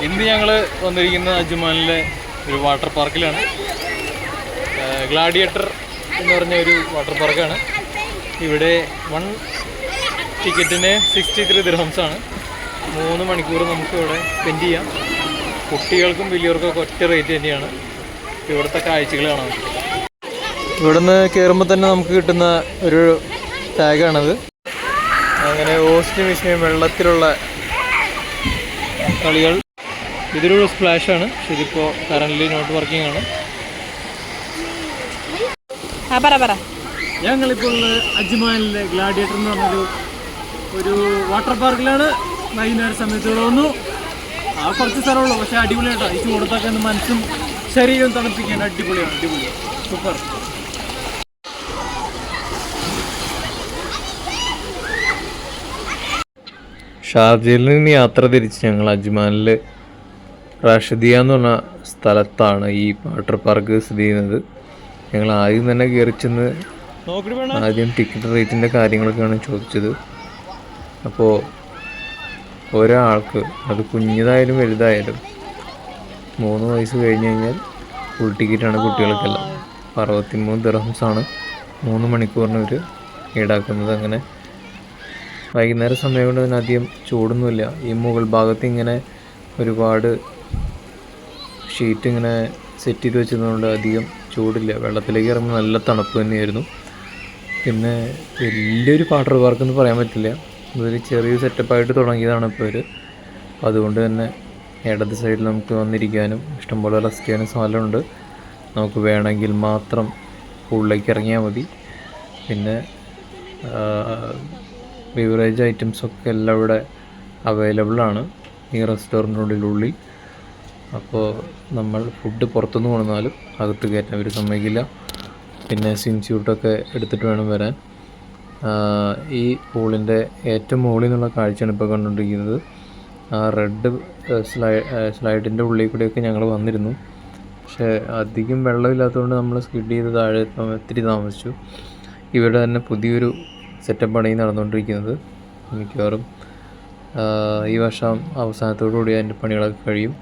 ഇന്ന് ഞങ്ങൾ വന്നിരിക്കുന്നത് അജ്മാനിലെ ഒരു വാട്ടർ പാർക്കിലാണ്. ഗ്ലാഡിയേറ്റർ എന്ന് പറഞ്ഞ ഒരു വാട്ടർ പാർക്കാണ്. ഇവിടെ 1 ടിക്കറ്റിന് 63 ദിർഹംസാണ്. 3 മണിക്കൂർ നമുക്ക് ഇവിടെ സ്പെൻഡ് ചെയ്യാം. കുട്ടികൾക്കും വലിയവർക്കൊക്കെ ഒറ്റ റേറ്റ് തന്നെയാണ്. ഇവിടുത്തെ കാഴ്ചകൾ കാണാൻ. ഇവിടുന്ന് കയറുമ്പോൾ തന്നെ നമുക്ക് കിട്ടുന്ന ഒരു ടാഗാണത്. അങ്ങനെ ഓസ്റ്റ് മിഷീൻ വെള്ളത്തിലുള്ള കളികൾ. ഇതൊരു സ്പ്ലാഷാണ്. ഇതിപ്പോൾ കറൻ്റ് നോട്ട് വർക്കിംഗ് ആണ്. ഞങ്ങളിപ്പോൾ അജ്മാനിലെ ഗ്ലാഡിയേറ്റർ എന്ന് പറഞ്ഞൊരു വാട്ടർ പാർക്കിലാണ്. വൈകുന്നേര സമയത്ത് തോന്നുന്നു കുറച്ച് സ്ഥലമുള്ളൂ, പക്ഷേ അടിപൊളിയായിട്ടാണ്. ഈ ചൂടത്തൊക്കെ മനസ്സും ശരീരവും തണുപ്പിക്കാൻ അടിപൊളിയാണ്. സൂപ്പർ. ഷാർജയിൽ നിന്ന് യാത്ര തിരിച്ച് ഞങ്ങൾ അജ്മാനിൽ റാഷിദിയ എന്ന് പറഞ്ഞ സ്ഥലത്താണ് ഈ വാട്ടർ പാർക്ക് സ്ഥിതി ചെയ്യുന്നത്. ഞങ്ങൾ ആദ്യം തന്നെ കയറി ചെന്ന് ആദ്യം ടിക്കറ്റ് റേറ്റിൻ്റെ കാര്യങ്ങളൊക്കെയാണ് ചോദിച്ചത്. അപ്പോൾ ഒരാൾക്ക്, അത് കുഞ്ഞതായാലും വലുതായാലും, 3 വയസ്സ് കഴിഞ്ഞ് കഴിഞ്ഞാൽ ഫുൾ ടിക്കറ്റാണ് കുട്ടികൾക്കെല്ലാം. 63 ദിർഹംസാണ് 3 മണിക്കൂറിന് ഒരു ഈടാക്കുന്നത്. അങ്ങനെ വൈകുന്നേര സമയം കൊണ്ട് തന്നെ അധികം ചൂടൊന്നുമില്ല. ഈ മുകൾ ഭാഗത്ത് ഇങ്ങനെ ഒരുപാട് ഷീറ്റ് ഇങ്ങനെ സെറ്റ് ചെയ്ത് വെച്ചതുകൊണ്ട് അധികം ചൂടില്ല. വെള്ളത്തിലേക്ക് ഇറങ്ങുമ്പോൾ നല്ല തണുപ്പ് തന്നെയായിരുന്നു. പിന്നെ വലിയൊരു വാട്ടർ പാർക്ക് എന്ന് പറയാൻ പറ്റില്ല. ഇതൊരു ചെറിയ സെറ്റപ്പായിട്ട് തുടങ്ങിയതാണ് ഇപ്പോൾ ഇവർ. അതുകൊണ്ട് തന്നെ ഇടത് സൈഡിൽ നമുക്ക് വന്നിരിക്കാനും ഇഷ്ടംപോലെ റെസ്റ്റ് ചെയ്യാനും സ്ഥലമുണ്ട്. നമുക്ക് വേണമെങ്കിൽ മാത്രം പൂളിലേക്ക് ഇറങ്ങിയാൽ മതി. പിന്നെ ബിവറേജ് ഐറ്റംസൊക്കെ എല്ലാം ഇവിടെ അവൈലബിളാണ് ഈ റെസ്റ്റോറൻറ്റിനുള്ളിൽ. അപ്പോൾ നമ്മൾ ഫുഡ് പുറത്തുനിന്ന് കൊണ്ടുവന്നാലും അകത്ത് കയറ്റാൻ അവർ സമ്മതിക്കില്ല. പിന്നെ സ്വിം സ്യൂട്ടൊക്കെ എടുത്തിട്ട് വേണം വരാൻ. ഈ പൂളിൻ്റെ ഏറ്റവും മുകളിൽ നിന്നുള്ള കാഴ്ചയാണ് ഇപ്പോൾ കണ്ടുകൊണ്ടിരിക്കുന്നത്. ആ റെഡ് സ്ലൈഡിൻ്റെ ഉള്ളിൽ കൂടെയൊക്കെ ഞങ്ങൾ വന്നിരുന്നു. പക്ഷേ അധികം വെള്ളമില്ലാത്തതുകൊണ്ട് നമ്മൾ സ്കിഡ് ചെയ്ത് താഴെ ഒത്തിരി താമസിച്ചു. ഇവിടെ തന്നെ പുതിയൊരു സെറ്റപ്പാണ് ഈ നടന്നുകൊണ്ടിരിക്കുന്നത്. മിക്കവാറും ഈ വർഷം അവസാനത്തോടു കൂടി അതിൻ്റെ പണികളൊക്കെ കഴിയും.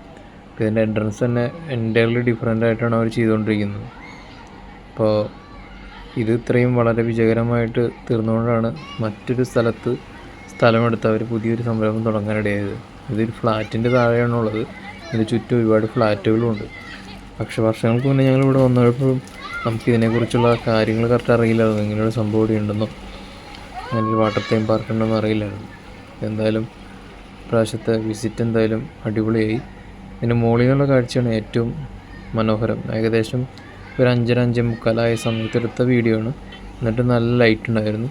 ഇതിൻ്റെ എൻട്രൻസ് തന്നെ എൻ്റയർലി ഡിഫറെൻ്റ് ആയിട്ടാണ് അവർ ചെയ്തുകൊണ്ടിരിക്കുന്നത്. അപ്പോൾ ഇത് ഇത്രയും വളരെ വിജയകരമായിട്ട് തീർന്നുകൊണ്ടാണ് മറ്റൊരു സ്ഥലമെടുത്ത് അവർ പുതിയൊരു സംരംഭം തുടങ്ങാനിടയായത്. ഇതൊരു ഫ്ലാറ്റിൻ്റെ താഴെയാണുള്ളത്. ഇതിന് ചുറ്റും ഒരുപാട് ഫ്ലാറ്റുകളുമുണ്ട്. പക്ഷേ വർഷങ്ങൾക്ക് മുന്നേ ഞങ്ങളിവിടെ വന്നപ്പോഴും നമുക്കിതിനെക്കുറിച്ചുള്ള കാര്യങ്ങൾ കറക്റ്റ് അറിയില്ലായിരുന്നു. ഇങ്ങനെയൊരു സംഭവം ഇവിടെ ഉണ്ടെന്നോ അങ്ങനൊരു വാട്ടർ തീം പാർക്ക് ഉണ്ടെന്നോ അറിയില്ലായിരുന്നു. എന്തായാലും പ്രാവശ്യത്തെ വിസിറ്റ് എന്തായാലും അടിപൊളിയായി. ഇതിൻ്റെ മുകളിൽ നിന്നുള്ള കാഴ്ചയാണ് ഏറ്റവും മനോഹരം. ഏകദേശം ഒരു 5:45 സമയത്തെടുത്ത വീഡിയോ ആണ്. എന്നിട്ട് നല്ല ലൈറ്റ് ഉണ്ടായിരുന്നു.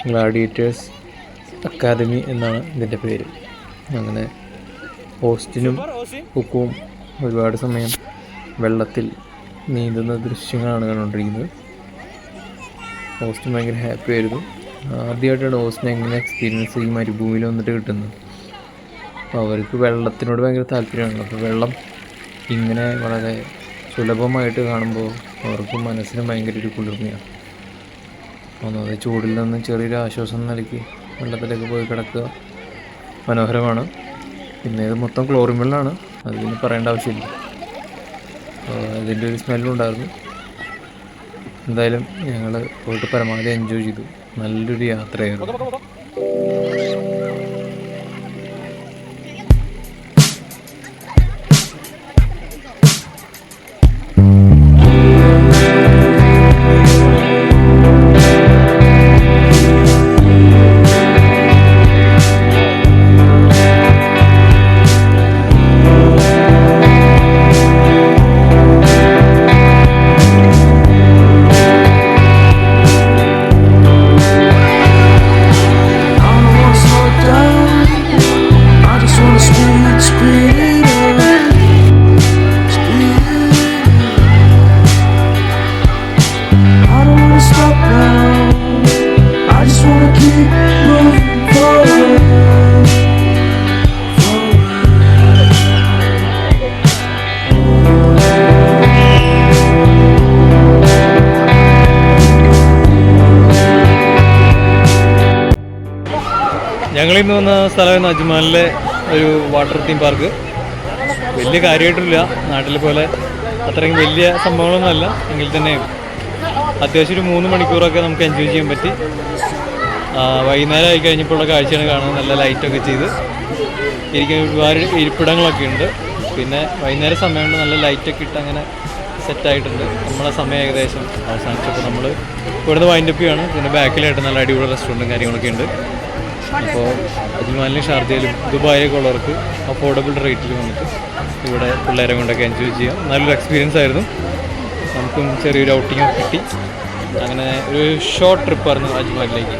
ഗ്ലാഡിയേറ്റേഴ്സ് അക്കാദമി എന്നാണ് ഇതിൻ്റെ പേര്. അങ്ങനെ ഓസ്റ്റിനും കുക്കും ഒരുപാട് സമയം വെള്ളത്തിൽ നീന്തുന്ന ദൃശ്യങ്ങളാണ് കണ്ടുകൊണ്ടിരിക്കുന്നത്. ഓസ്റ്റിൻ ഭയങ്കര ഹാപ്പി ആയിരുന്നു. ആദ്യമായിട്ടാണ് ഓസ്റ്റിനെ എങ്ങനെ എക്സ്പീരിയൻസ് ഈ മരുഭൂമിയിൽ വന്നിട്ട് കിട്ടുന്നത്. അപ്പോൾ അവർക്ക് വെള്ളത്തിനോട് ഭയങ്കര താല്പര്യമാണ്. അപ്പോൾ വെള്ളം ഇങ്ങനെ വളരെ സുലഭമായിട്ട് കാണുമ്പോൾ അവർക്ക് മനസ്സിന് ഭയങ്കര ഒരു കുളിർമയാണ്. ഒന്നത് ചൂടിൽ നിന്ന് ചെറിയൊരു ആശ്വാസം നൽകി വെള്ളത്തിലേക്ക് പോയി കിടക്കുക മനോഹരമാണ്. പിന്നെ ഇത് മൊത്തം ക്ലോറിൻ വെള്ളമാണ്, അതിന് പറയേണ്ട ആവശ്യമില്ല. അതിൻ്റെ ഒരു സ്മെല്ലുണ്ടായിരുന്നു. എന്തായാലും ഞങ്ങൾ പോയിട്ട് പരമാവധി എൻജോയ് ചെയ്തു. നല്ലൊരു യാത്രയായിരുന്നു. ഞങ്ങളിന്ന് വന്ന സ്ഥലം അജ്മാനിലെ ഒരു വാട്ടർ തീം പാർക്ക്. വലിയ കാര്യമായിട്ടില്ല, നാട്ടിലെ പോലെ അത്രയും വലിയ സംഭവങ്ങളൊന്നുമല്ല. എങ്കിൽ തന്നെയും അത്യാവശ്യം ഒരു 3 മണിക്കൂറൊക്കെ നമുക്ക് എൻജോയ് ചെയ്യാൻ പറ്റി. വൈകുന്നേരം ആയി കഴിഞ്ഞപ്പോഴുള്ള കാഴ്ചയാണ് കാണുന്നത്. നല്ല ലൈറ്റൊക്കെ ചെയ്ത് ഇരിക്കാൻ ഒരുപാട് ഇരിപ്പിടങ്ങളൊക്കെ ഉണ്ട്. പിന്നെ വൈകുന്നേരം സമയമുണ്ട്, നല്ല ലൈറ്റൊക്കെ ഇട്ട് അങ്ങനെ സെറ്റായിട്ടുണ്ട്. നമ്മളെ സമയം ഏകദേശം അവസാനിച്ചപ്പോൾ നമ്മൾ ഇവിടുന്ന് വൈൻഡപ്പ് ചെയ്യുകയാണ്. പിന്നെ ബാക്കിലായിട്ട് നല്ല അടിപൊളി റെസ്റ്റോറൻറ്റും കാര്യങ്ങളൊക്കെ ഉണ്ട്. അപ്പോൾ അജ്മാനിലും ഷാർജയിലും ദുബായിലൊക്കെ ഉള്ളവർക്ക് അഫോർഡബിൾ റേറ്റിൽ വന്നിട്ട് ഇവിടെ പിള്ളേരെ കൊണ്ടൊക്കെ എൻജോയ് ചെയ്യാം. നല്ലൊരു എക്സ്പീരിയൻസ് ആയിരുന്നു. നമുക്കും ചെറിയൊരു ഔട്ടിങ് കിട്ടി. അങ്ങനെ ഒരു ഷോർട്ട് ട്രിപ്പായിരുന്നു അജ്മാനിലേക്ക്.